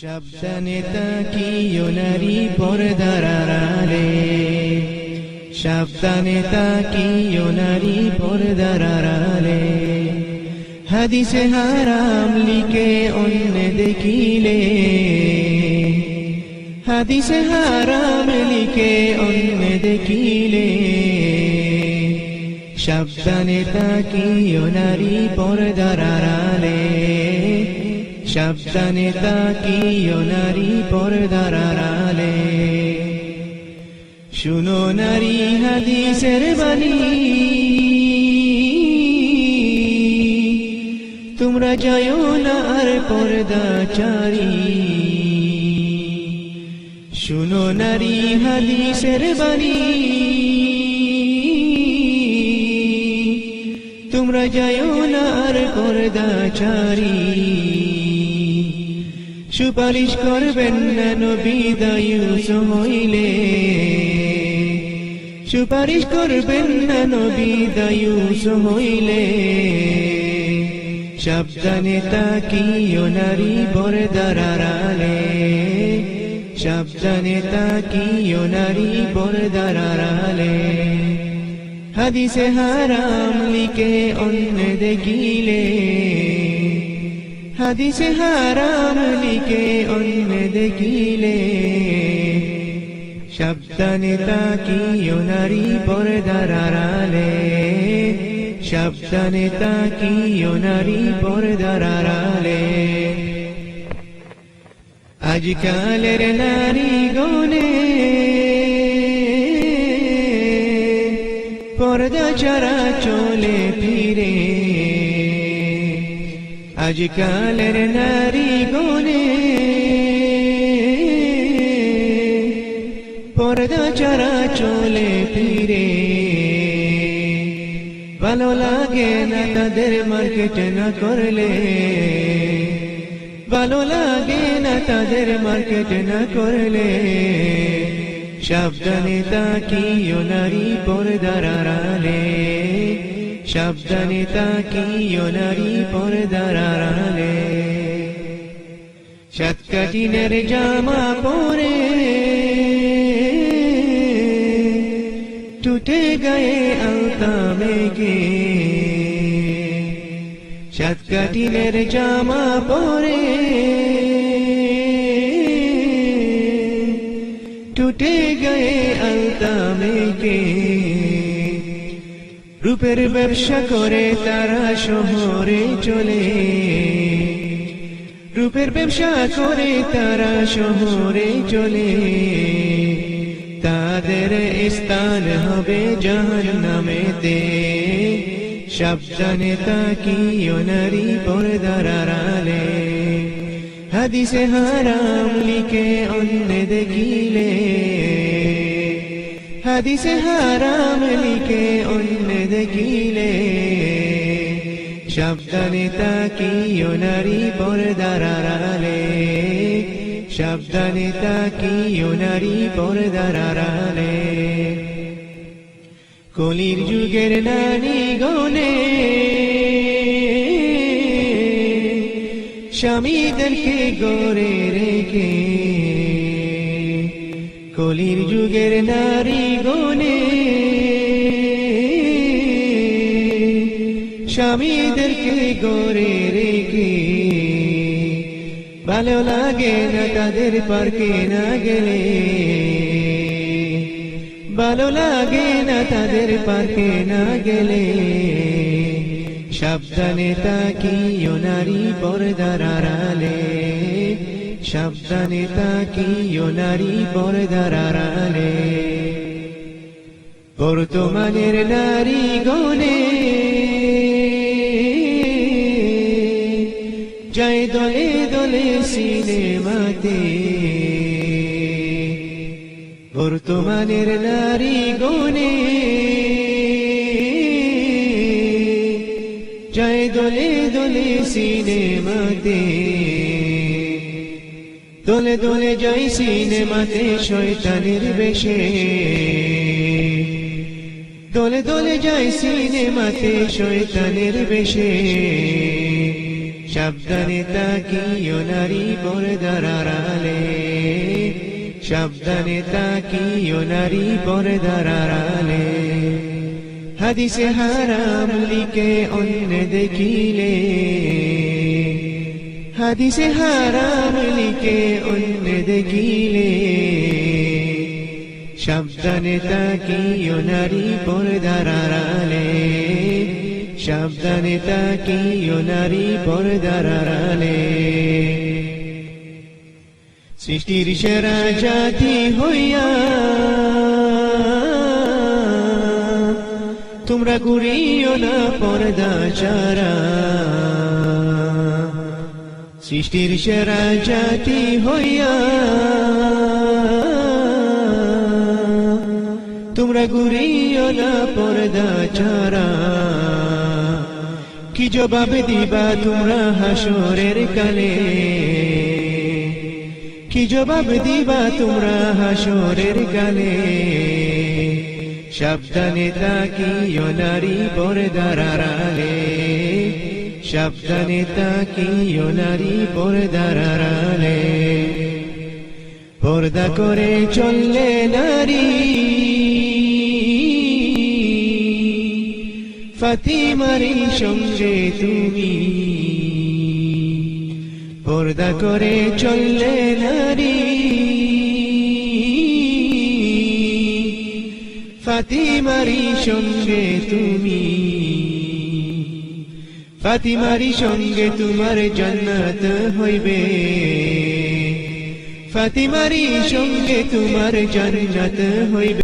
সাবধানে তাকিও নারী পর্দার আড়ালে, সাবধানে তাকিও নারী পর্দার আড়ালে। হাদিসে হারাম লিখে অন্য দেখিলে, হাদিসে হারাম লিখে অন্য দেখিলে। সাবধানে তাকিও নারী পর্দার আড়ালে, সাবধানে তাকিও নারী পর্দার আড়ালে। শুনো নারী হাদিসের বাণী, তোমরা যাও না আর পর্দাচারী। শুনো নারী হাদিসের বাণী, তোমরা যাও না আর পর্দাচারী। সুপারিশ করবেন না নবী দায়ুস হইলে, সুপারিশ করবেন না নবী দায়ুস হইলে। সাবধানে তাকিও নারী পর্দার আড়ালে, সাবধানে তাকিও নারী পর্দার আড়ালে। হাদিসে হারাম লিখে অন্য দেখিলে, হাদিসে হারাম লিখে অন্য দেখিলে। সাবধানে তাকিও নারী পর্দার আড়ালে, সাবধানে তাকিও নারী পর্দার আড়ালে। আজকালের নারী গনে পর্দা ছাড়া চলে ফিরে, আজকালের নারী গনে পর্দা ছাড়া চলে ফিরে। ভালো লাগে না তাদের মার্কেট না করলে, ভালো লাগে না তাদের মার্কেট না করলে। সাবধানে তাকিও নারী পর্দার আড়ালে, সাবধানে তাকিও নারী পর্দার আড়ালে। সাতকাঠিনের জামা পরে টুটে গায়ে আলতা মেঘে, সাতকাঠিনের জামা পরে টুটে গায়ে আলতা মেঘে। রূপের ব্যবসা করে তারা শহরে চলে, রূপের ব্যবসা করে তারা শহরে চলে। তাদের স্থান হবে জাহান্নামেতে। সাবধানে তাকিও নারী পর্দার আড়ালে, হাদিসে হারাম লিখে অন্য দেখিলে, হাদিসে হারাম লিখে অন্য দেখিলে। সাবধানে তাকিও নারী পর্দার আড়ালে, সাবধানে তাকিও নারী পর্দার আড়ালে। কলির যুগের নারী গনে স্বামীদেরকে গড়ে রেখে, কলির যুগের নারী গনে স্বামীদেরকে গড়ে রেখে। ভালো লাগে না তাদের পার্কে না গেলে, ভালো লাগে না তাদের পার্কে না গেলে। সাবধানে তাকিও নারী পর্দার আড়ালে, সাবধানে তাকিও নারী পর্দার আড়ালে। বর্তমানের নারী গনে যায় দলে দলে সিনেমাতে, বর্তমানের নারী গনে যায় দলে দলে সিনেমাতে। দলে দলে যাই সিনেমাতে শয়তানের বেশে, দলে দলে যাই সিনেমাতে শয়তানের বেশে। সাবধানে তাকিও নারী পর্দার আড়ালে সাবধানে তাকিও নারী পর্দার আড়ালে হাদিসে হারাম লিখে অন্য দেখিলে হাদিসে হারাম লিখে অন্য দেখিলে সাবধানে তাকিও নারী পর্দার আড়ালে সাবধানে তাকিও নারী পর্দার আড়ালে সৃষ্টির সেরা জাতি হইয়া তোমরা ঘুরিও না পর্দা ছাড়া সৃষ্টির সেরা জাতি হইয়া তোমরা ঘুরিও না পর্দা ছাড়া কি জবাব দিবা তোমরা হাসরের কালে কি জবাব দিবা তোমরা হাসরের কালে সাবধানে তাকিও নারী পর্দার আড়ালে সাবধানে তাকিও নারী পর্দার আড়ালে পর্দা করে চললে নারী ফাতিমারি সঙ্গে তুমি পর্দা করে চললে নারী ফাতিমারি সঙ্গে তুমি ফাতিমারি সঙ্গে তোমার জান্নাত হইবে ফাতিমারি সঙ্গে তোমার জান্নাত হইবে